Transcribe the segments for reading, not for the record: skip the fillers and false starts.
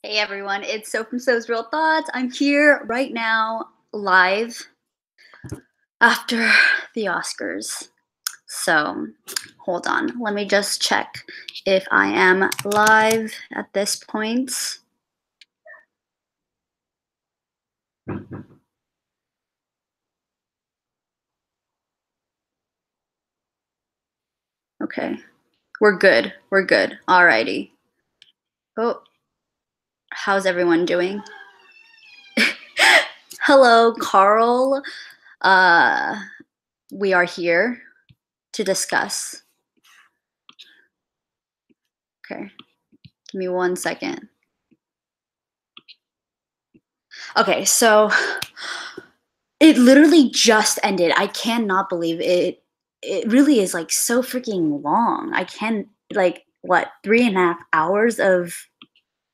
Hey everyone, it's So from So's Real Thoughts. I'm here right now, live after the Oscars. So, hold on. Let me just check if I am live at this point. Okay. We're good. We're good. Alrighty. Oh, how's everyone doing? Hello, Carl. Uh, we are here to discuss. Okay. Give me 1 second. Okay, so it literally just ended. I cannot believe it. It really is like so freaking long. I can like what 3.5 hours of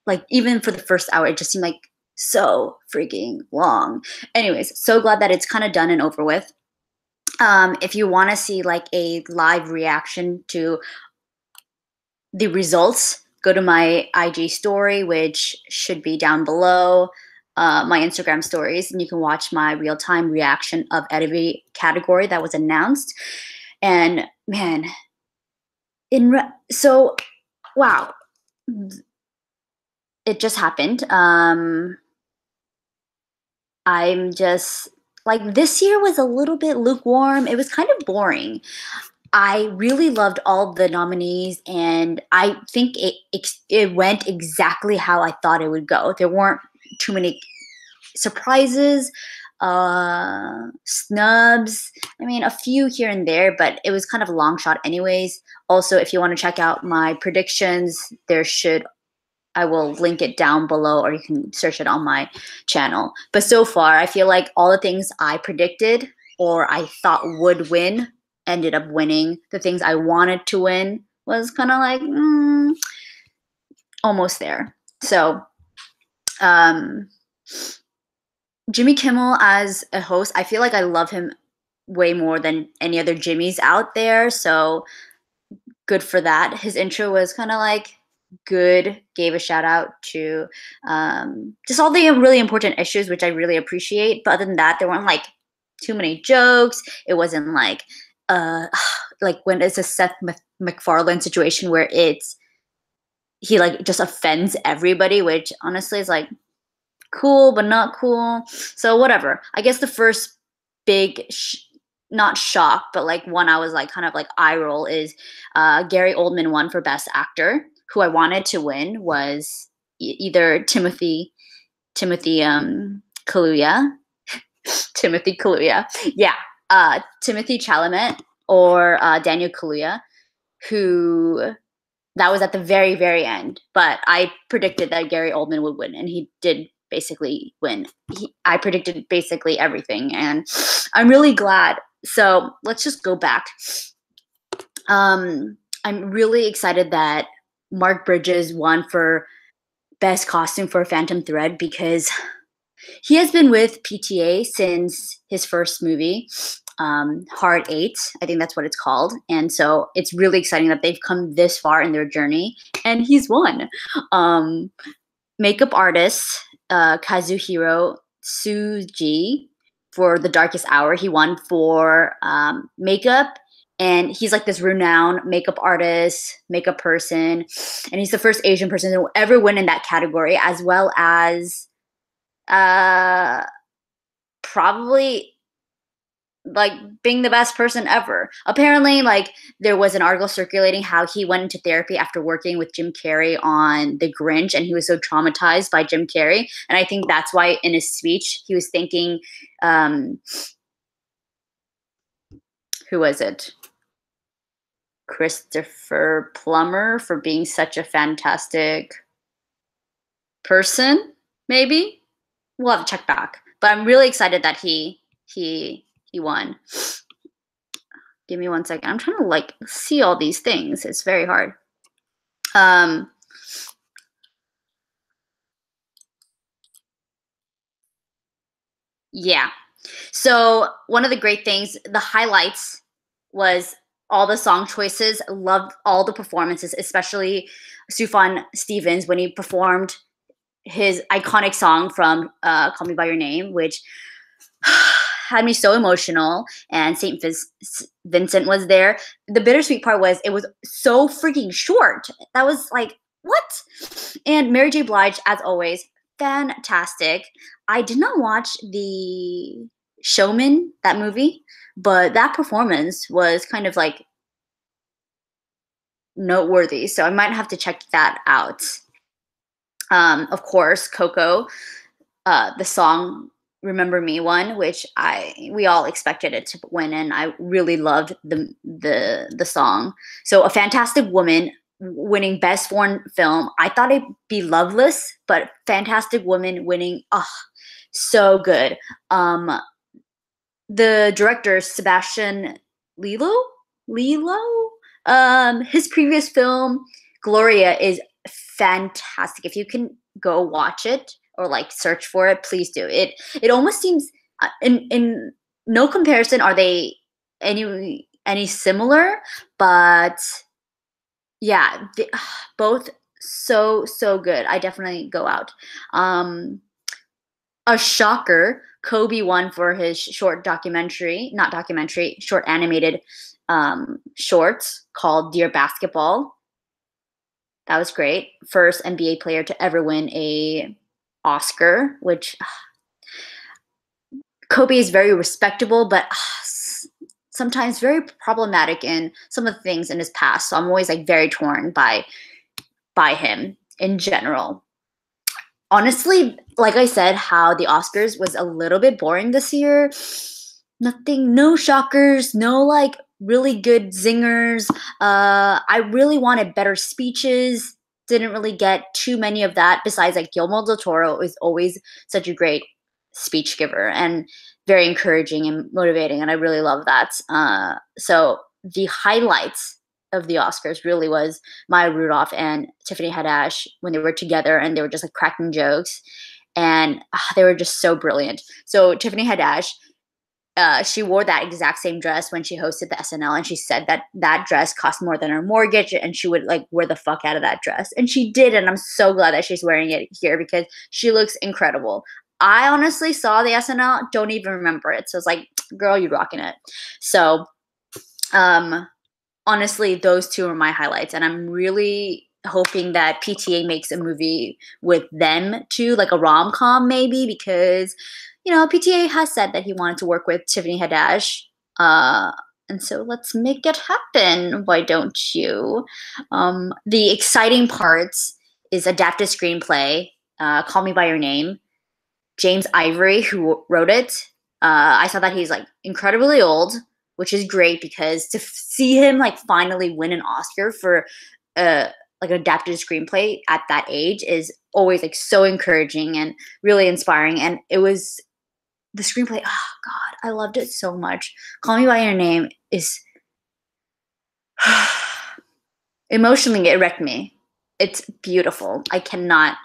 like even for the first hour, it just seemed like so freaking long. Anyways, so glad that it's kind of done and over with. If you want to see like a live reaction to the results, go to my IG story, which should be down below. My Instagram stories, and you can watch my real-time reaction of every category that was announced. And man, so wow, it just happened. I'm just like this year was a little bit lukewarm. It was kind of boring. I really loved all the nominees, and I think it went exactly how I thought it would go. There weren't too many surprises, snubs. I mean, a few here and there, but it was kind of a long shot anyways. Also, if you want to check out my predictions, I will link it down below, or you can search it on my channel. But so far, I feel like all the things I predicted or I thought would win ended up winning. The things I wanted to win was kind of like almost there. So, Jimmy Kimmel as a host, I feel like I love him way more than any other Jimmys out there. So good for that. His intro was kind of like good, gave a shout out to just all the really important issues, which I really appreciate. But other than that, there weren't like too many jokes. It wasn't like when it's a Seth MacFarlane situation where he like just offends everybody, which honestly is like cool but not cool. So whatever. I guess the first big not shock, but like one I was like kind of like eye roll is Gary Oldman won for Best Actor. Who I wanted to win was either Timothy Kaluuya, Timothy Kaluuya, yeah, Timothy Chalamet or Daniel Kaluuya, who that was at the very end. But I predicted that Gary Oldman would win, and he did basically win. I predicted basically everything, and I'm really glad. So let's just go back. I'm really excited that Mark Bridges won for Best Costume for Phantom Thread because he has been with PTA since his first movie, Hard 8. I think that's what it's called. And so it's really exciting that they've come this far in their journey, and he's won. Makeup artist Kazuhiro Tsuji for The Darkest Hour. He won for makeup, and he's like this renowned makeup artist, makeup person, and he's the first Asian person to ever win in that category, as well as probably like being the best person ever. Apparently, like there was an article circulating how he went into therapy after working with Jim Carrey on The Grinch, and he was so traumatized by Jim Carrey. And I think that's why in his speech he was thanking who was it? Christopher Plummer for being such a fantastic person, maybe? We'll have to check back. But I'm really excited that he won. Give me 1 second. I'm trying to like see all these things. It's very hard. Yeah. So one of the great things, the highlights was all the song choices. Loved all the performances, especially Sufjan Stevens when he performed his iconic song from Call Me by Your Name, which had me so emotional. And Vincent was there. The bittersweet part was it was so freaking short. That was like, what? And Mary J. Blige, as always, fantastic. I did not watch the Showman, that movie, but that performance was kind of like noteworthy. So I might have to check that out. Of course, Coco, the song "Remember Me" won, which we all expected it to win, and I really loved the song. So, A Fantastic Woman winning Best Foreign Film. I thought it'd be Loveless, but Fantastic Woman winning, so good. The director Sebastian Lilo, his previous film Gloria is fantastic. If you can go watch it or like search for it, please do. It almost seems in no comparison are they any similar, but yeah, both so good. I definitely go out. A shocker, Kobe won for his short short animated shorts called Dear Basketball. That was great. First NBA player to ever win a Oscar, which Kobe is very respectable, but sometimes very problematic in some of the things in his past. So I'm always like very torn by him in general. Honestly, like I said, how the Oscars was a little bit boring this year. No shockers, no like really good zingers. I really wanted better speeches. Didn't really get too many of that. Besides, like Guillermo del Toro is always such a great speech giver and very encouraging and motivating, and I really love that. So the highlights of the Oscars really was Maya Rudolph and Tiffany Haddish when they were together and they were just like cracking jokes, and they were just so brilliant. So Tiffany Haddish, she wore that exact same dress when she hosted the SNL, and she said that that dress cost more than her mortgage, and she would like wear the fuck out of that dress, and she did. And I'm so glad that she's wearing it here because she looks incredible. I honestly saw the SNL, don't even remember it, so it's like, girl, you're rocking it. So, honestly, those two are my highlights, and I'm really hoping that PTA makes a movie with them too, like a rom-com maybe, because PTA has said that he wanted to work with Tiffany Haddish, and so let's make it happen. Why don't you? The exciting parts is adapted screenplay, Call Me by Your Name. James Ivory, who wrote it. I saw that he's like incredibly old, which is great because to see him like finally win an Oscar for like an adapted screenplay at that age is always like so encouraging and really inspiring. And it was the screenplay. Oh God, I loved it so much. Call Me by Your Name is emotionally it wrecked me. It's beautiful. I cannot.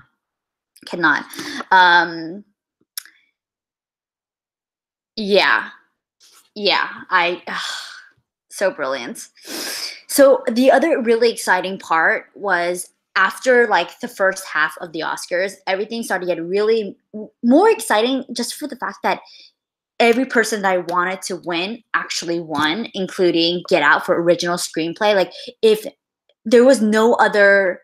Yeah, I so brilliant. So the other really exciting part was after like the first half of the Oscars, everything started to get really more exciting just for the fact that every person that I wanted to win actually won, including Get Out for original screenplay. Like if there was no other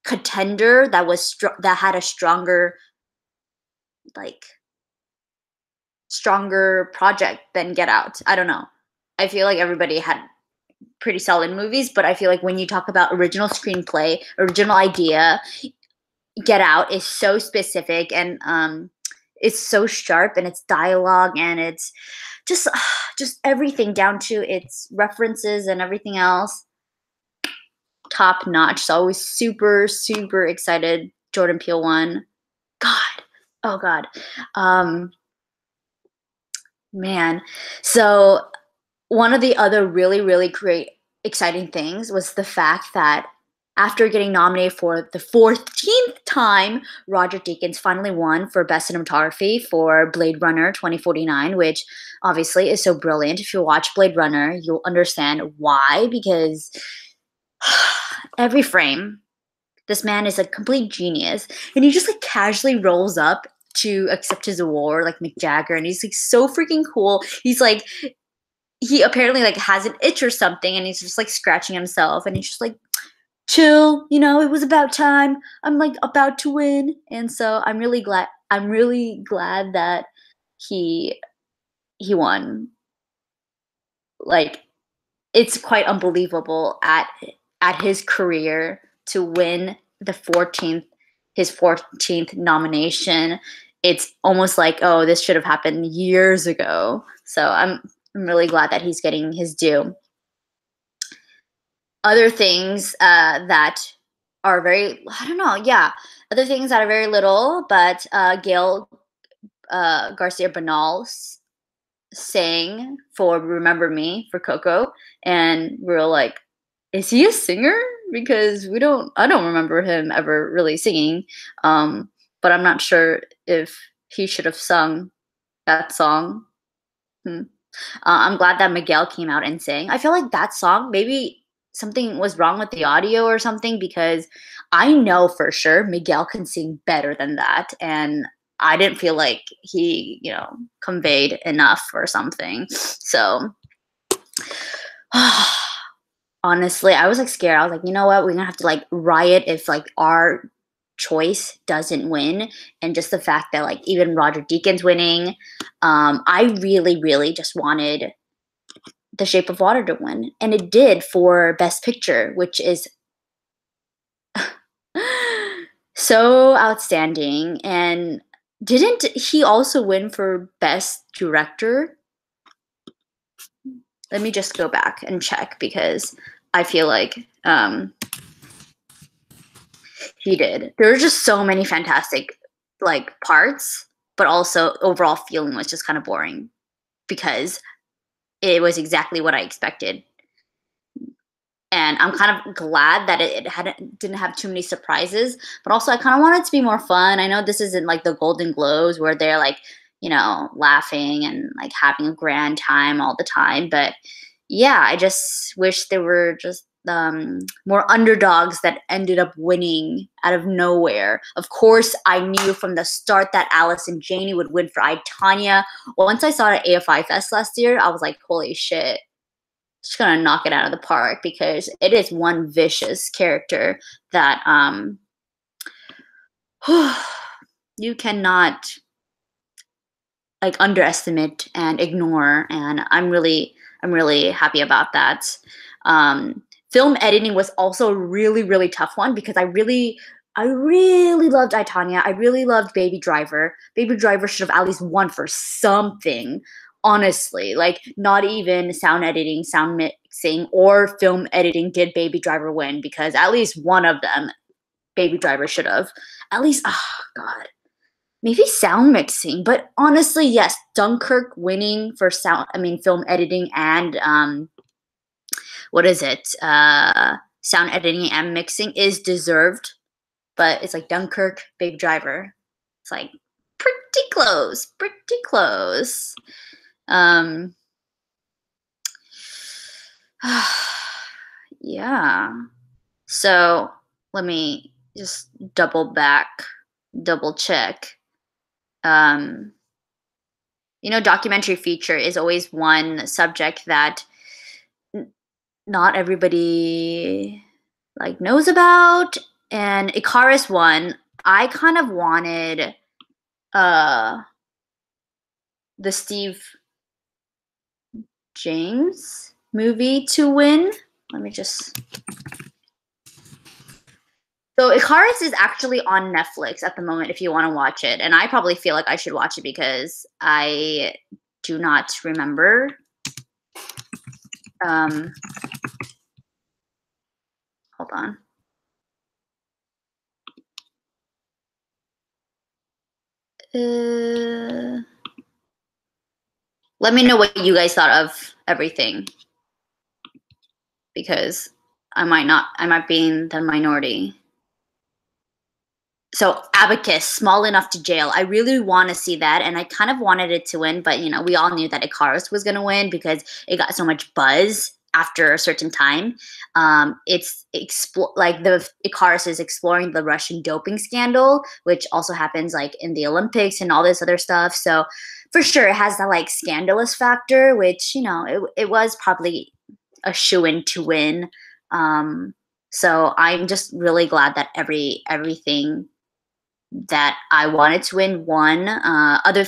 contender that had a stronger project than Get Out. I don't know. I feel like everybody had pretty solid movies, but I feel like when you talk about original screenplay, original idea, Get Out is so specific and it's so sharp, and its dialogue, and it's just everything down to its references and everything else. Top notch. So I was super excited. Jordan Peele won. God. Oh God. Man. So one of the other really great exciting things was the fact that after getting nominated for the 14th time, Roger Deakins finally won for Best Cinematography for Blade Runner 2049, which obviously is so brilliant. If you watch Blade Runner, you'll understand why, because every frame, this man is a complete genius, and he just like casually rolls up to accept his award, like Mick Jagger, and he's like so freaking cool. He's like he apparently like has an itch or something, and he's just like scratching himself, and he's just like, chill, you know, it was about time. I'm like about to win. And so I'm really glad that he won. Like it's quite unbelievable at his career to win the 14th his 14th nomination. It's almost like, oh, this should have happened years ago. So I'm really glad that he's getting his due. Other things that are very, I don't know, yeah, other things that are very little, but Gail Garcia Bernal sang for Remember Me for Coco, and we were like, is he a singer? Because I don't remember him ever really singing, but I'm not sure if he should have sung that song. Hmm. I'm glad that Miguel came out and sang. I feel like that song, maybe something was wrong with the audio or something, because I know for sure Miguel can sing better than that. And I didn't feel like he, conveyed enough or something. So honestly, I was like scared. I was like, you know what? We're gonna have to like riot if like our choice doesn't win. And just the fact that like even Roger Deakins winning, I really, really just wanted The Shape of Water to win. And it did for Best Picture, which is so outstanding. And didn't he also win for Best Director? Let me just go back and check, because I feel like he did. There were just so many fantastic like parts, but also overall feeling was just kind of boring because it was exactly what I expected. And I'm kind of glad that it didn't have too many surprises, but also I kind of want it to be more fun. I know this isn't like the Golden Globes where they're like, laughing and like having a grand time all the time. But yeah, I just wish there were just more underdogs that ended up winning out of nowhere. Of course, I knew from the start that Alice and Janie would win for I, Tonya. Once I saw it at AFI Fest last year, I was like, holy shit. Just gonna knock it out of the park, because it is one vicious character that you cannot like underestimate and ignore, and I'm really happy about that. Film editing was also a really, really tough one, because I really loved I, Tonya. I really loved Baby Driver. Baby Driver should have at least won for something. Honestly, like not even sound editing, sound mixing, or film editing did Baby Driver win, because at least one of them, Baby Driver should have. At least, oh God, maybe sound mixing. But honestly, yes, Dunkirk winning for film editing and what is it? Sound editing and mixing is deserved, but it's like Dunkirk, Baby Driver. It's like pretty close, pretty close. Yeah. So let me just double check. Documentary feature is always one subject that not everybody like knows about. And Icarus won. I kind of wanted the Steve James movie to win. Let me just. So Icarus is actually on Netflix at the moment if you want to watch it. And I probably feel like I should watch it because I do not remember. Hold on. Let me know what you guys thought of everything, because I might be in the minority. So Abacus, Small Enough to Jail. I really want to see that, and I kind of wanted it to win, but we all knew that Icarus was going to win because it got so much buzz after a certain time. Like the Icarus is exploring the Russian doping scandal, which also happens like in the Olympics and all this other stuff. So for sure, it has that like scandalous factor, which it was probably a shoo-in to win. So I'm just really glad that everything that I wanted to win won. Other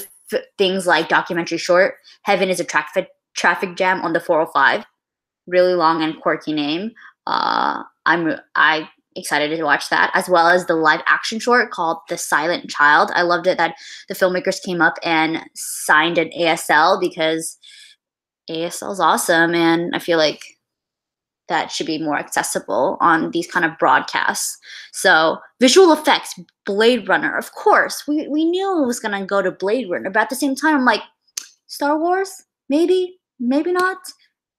things like documentary short, Heaven is a traffic jam on the 405. Really long and quirky name. I'm excited to watch that, as well as the live action short called The Silent Child. I loved it that the filmmakers came up and signed an ASL because ASL is awesome, and I feel like that should be more accessible on these kind of broadcasts. So visual effects, Blade Runner, of course. We knew it was gonna go to Blade Runner, but at the same time, I'm like, Star Wars? Maybe, maybe not.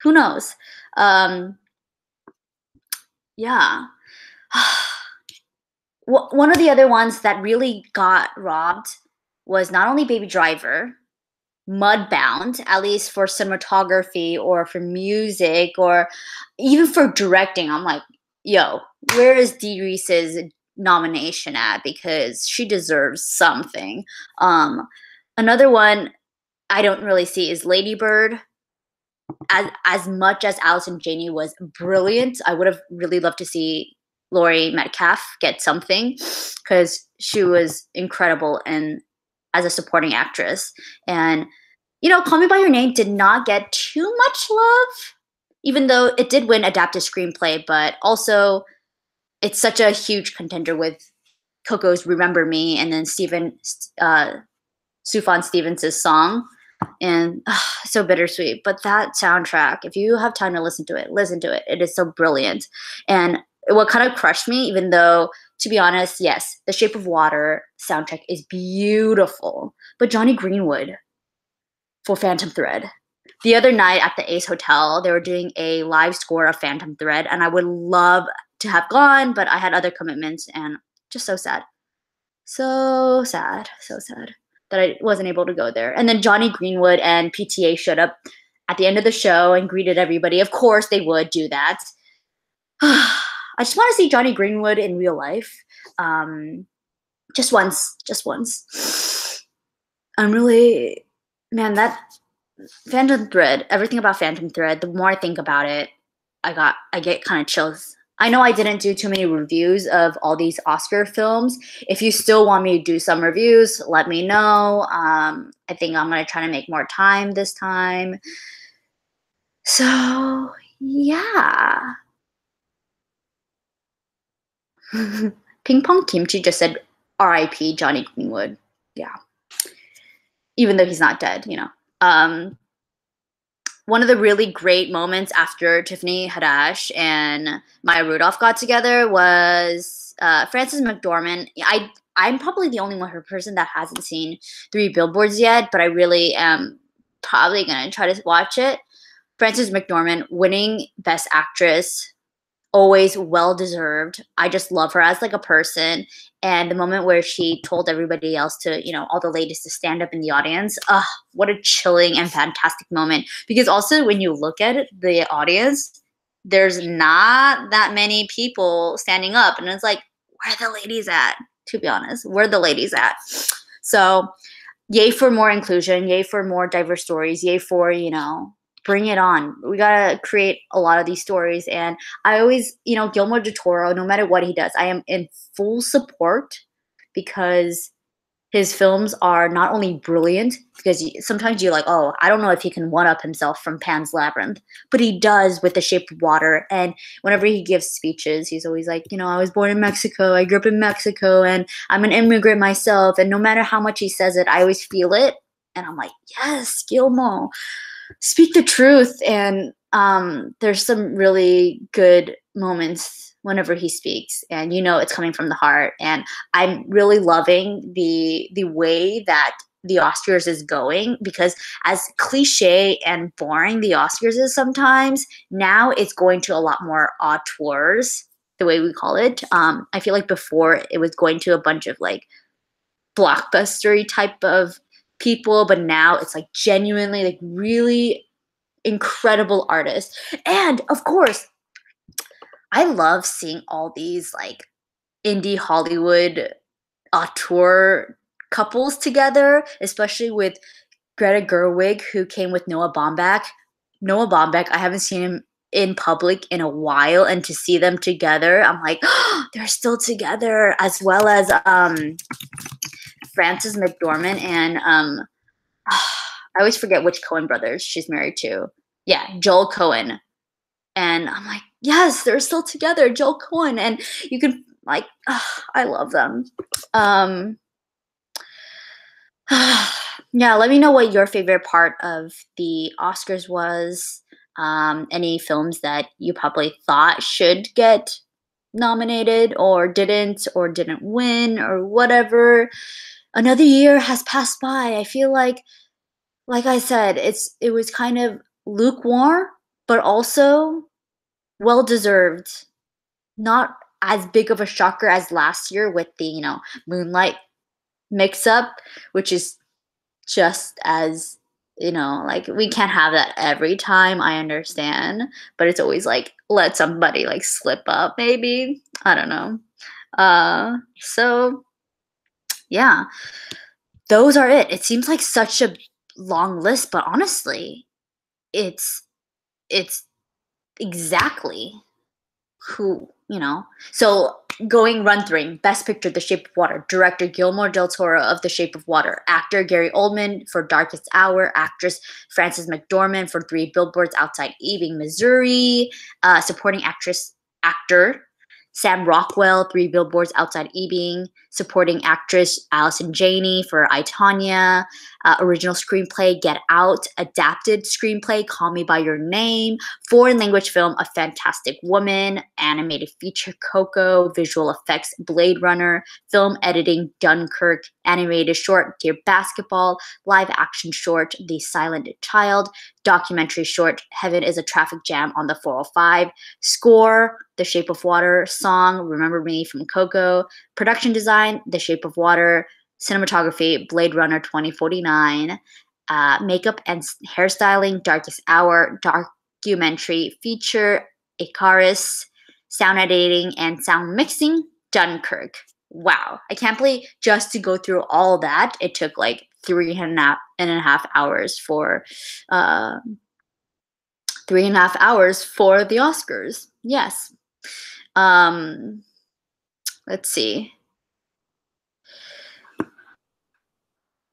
Who knows? Yeah. One of the other ones that really got robbed was not only Baby Driver, Mudbound, at least for cinematography or for music or even for directing. I'm like, yo, where is Dee Reese's nomination at? Because she deserves something. Another one I don't really see is Lady Bird. As much as Allison Janney was brilliant, I would have really loved to see Laurie Metcalf get something because she was incredible and as a supporting actress. And Call Me by Your Name did not get too much love, even though it did win adapted screenplay. But also, it's such a huge contender with Coco's "Remember Me" and then Sufjan Stevens' song, and so bittersweet. But that soundtrack, if you have time to listen to it, listen to it. It is so brilliant. And what kind of crushed me, even though, to be honest, yes, The Shape of Water soundtrack is beautiful, but Johnny Greenwood for Phantom Thread. The other night at the Ace Hotel, they were doing a live score of Phantom Thread, and I would love to have gone, but I had other commitments, and just so sad. So sad, so sad that I wasn't able to go there. And then Johnny Greenwood and PTA showed up at the end of the show and greeted everybody. Of course, they would do that. I just want to see Johnny Greenwood in real life. Just once, just once. I'm really, man, that Phantom Thread, everything about Phantom Thread, the more I think about it, I get kind of chills. I know I didn't do too many reviews of all these Oscar films. If you still want me to do some reviews, let me know. I think I'm going to try to make more time this time. So, yeah. Ping Pong Kimchi just said R.I.P. Johnny Greenwood. Yeah. Even though he's not dead, One of the really great moments after Tiffany Haddish and Maya Rudolph got together was Frances McDormand. I'm probably the only person that hasn't seen Three Billboards yet, but I really am probably going to try to watch it. Frances McDormand winning Best Actress, always well-deserved. I just love her as like a person. And the moment where she told everybody else to, all the ladies to stand up in the audience, what a chilling and fantastic moment. Because also when you look at it, the audience, there's not that many people standing up. And it's like, where are the ladies at? To be honest, where are the ladies at? So yay for more inclusion, yay for more diverse stories, yay for, bring it on. We gotta create a lot of these stories. And I always, Guillermo del Toro, no matter what he does, I am in full support because his films are not only brilliant, because sometimes you're like, oh, I don't know if he can one-up himself from Pan's Labyrinth, but he does with The Shape of Water. And whenever he gives speeches, he's always like, I was born in Mexico, I grew up in Mexico, and I'm an immigrant myself. And no matter how much he says it, I always feel it. And I'm like, yes, Guillermo, speak the truth. And there's some really good moments whenever he speaks, and it's coming from the heart. And I'm really loving the way that the Oscars is going, because as cliche and boring the Oscars is sometimes, now it's going to a lot more auteurs, the way we call it. I feel like before it was going to a bunch of like blockbustery type of people, but now it's like genuinely like really incredible artist. And of course, I love seeing all these like indie Hollywood auteur couples together, especially with Greta Gerwig, who came with Noah Baumbach. Noah Baumbach, I haven't seen him in public in a while, and to see them together, I'm like, oh, they're still together, as well as Frances McDormand and I always forget which Coen brothers she's married to. Yeah, Joel Coen. And I'm like, yes, they're still together, Joel Coen, and you can like, I love them. Um, yeah, let me know what your favorite part of the Oscars was. Any films that you probably thought should get nominated or didn't win or whatever. Another year has passed by. I feel like I said, it was kind of lukewarm, but also well deserved. Not as big of a shocker as last year with the, Moonlight mix up, which is just as, like we can't have that every time, I understand, but it's always like let somebody like slip up maybe. I don't know. So yeah, those are it. It seems like such a long list, but honestly, it's it's exactly who, so going run through: best picture, The Shape of Water; director Guillermo del Toro of The Shape of Water; actor Gary Oldman for Darkest Hour; actress Frances McDormand for Three Billboards Outside Ebbing, Missouri; supporting actor Sam Rockwell, Three Billboards Outside Ebbing; supporting actress Allison Janney for I, Tonya; original screenplay Get Out; adapted screenplay Call Me by Your Name; foreign language film A Fantastic Woman; animated feature Coco; visual effects Blade Runner; film editing Dunkirk; animated short Dear Basketball; live action short The Silent Child; documentary short Heaven is a Traffic Jam on the 405; score The Shape of Water; song Remember Me from Coco; production design The Shape of Water; cinematography Blade Runner 2049; makeup and hairstyling Darkest Hour; documentary feature Icarus; sound editing and sound mixing Dunkirk. Wow, I can't believe just to go through all that it took like 3.5 hours for 3.5 hours for the Oscars. Yes. Let's see.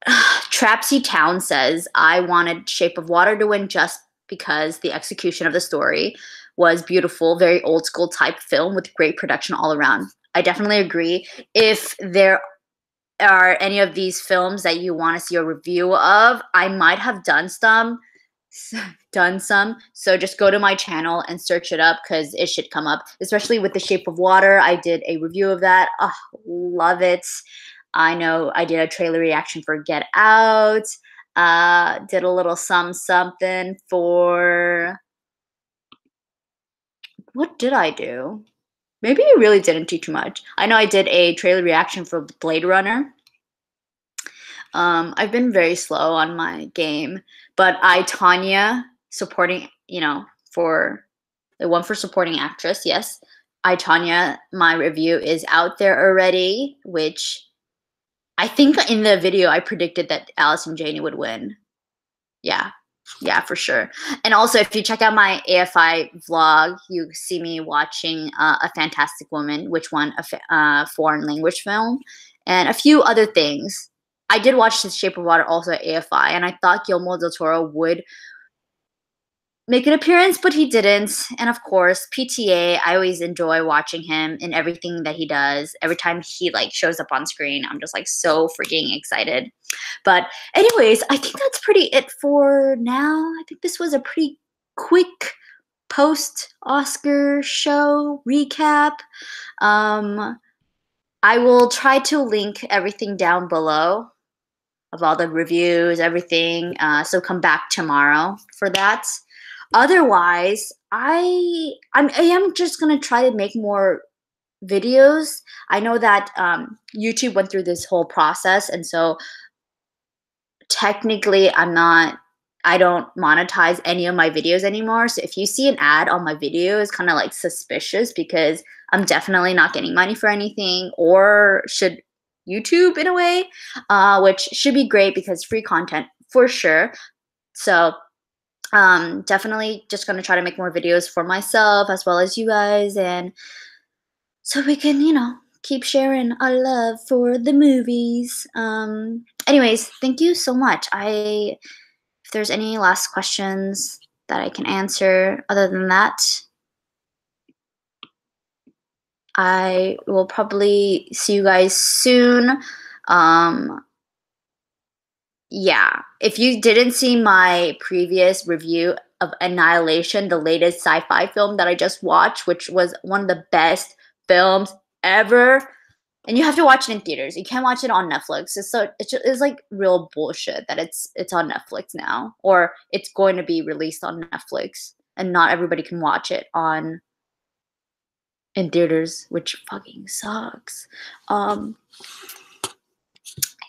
Trapsy Town says, I wanted Shape of Water to win just because the execution of the story was beautiful, very old school type film with great production all around. I definitely agree. If there are any of these films that you want to see a review of, I might have done some. So just go to my channel and search it up because it should come up, especially with The Shape of Water. I did a review of that. Oh, love it. I know I did a trailer reaction for Get Out. Did a little something for, what did I do? Maybe I really didn't do too much. I know I did a trailer reaction for Blade Runner. I've been very slow on my game, but I, Tanya, supporting, for the one for supporting actress, yes. I, Tanya, my review is out there already, which I think in the video I predicted that Allison Janney would win. Yeah, for sure. And also, if you check out my AFI vlog, you see me watching A Fantastic Woman, which won a foreign language film, and a few other things. I did watch The Shape of Water also at AFI, and I thought Guillermo del Toro would make an appearance, but he didn't. And of course, PTA, I always enjoy watching him in everything that he does. Every time he like shows up on screen, I'm just like so freaking excited. But anyways, I think that's pretty it for now. I think this was a pretty quick post-Oscar show recap. I will try to link everything down below of all the reviews, everything. So come back tomorrow for that. Otherwise, I am just gonna try to make more videos. I know that YouTube went through this whole process, and so technically, I don't monetize any of my videos anymore. So if you see an ad on my video, it's kind of like suspicious because I'm definitely not getting money for anything, or should YouTube in a way, which should be great because free content for sure. So definitely just going to try to make more videos for myself as well as you guys, and so we can, keep sharing our love for the movies. Anyways, thank you so much. If there's any last questions that I can answer, other than that, I will probably see you guys soon. Yeah, if you didn't see my previous review of Annihilation, the latest sci-fi film that I just watched, which was one of the best films ever, and you have to watch it in theaters. You can't watch it on Netflix. It's like real bullshit that it's on Netflix now, or it's going to be released on Netflix, and not everybody can watch it on in theaters, which fucking sucks.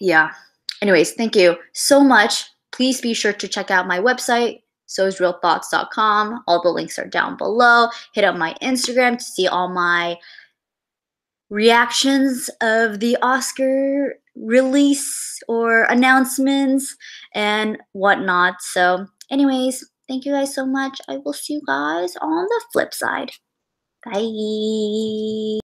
Yeah. Anyways, thank you so much. Please be sure to check out my website, soisrealthoughts.com. All the links are down below. Hit up my Instagram to see all my reactions of the Oscar release or announcements and whatnot. So, anyways, thank you guys so much. I will see you guys on the flip side. Bye.